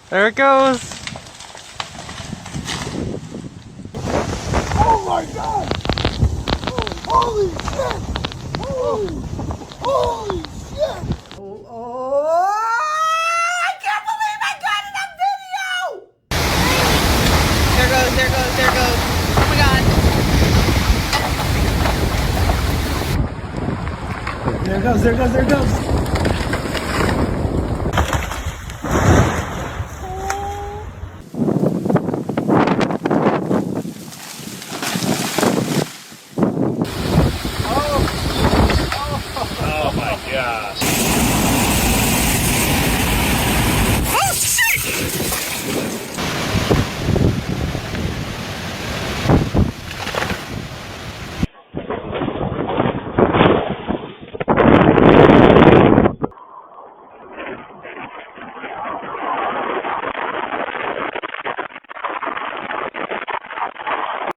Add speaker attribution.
Speaker 1: There it goes.
Speaker 2: Oh my god! Holy shit! Holy shit! Oh, I can't believe I got it on video!
Speaker 3: There goes, there goes, there goes. Oh my god.
Speaker 2: There it goes, there it goes, there it goes.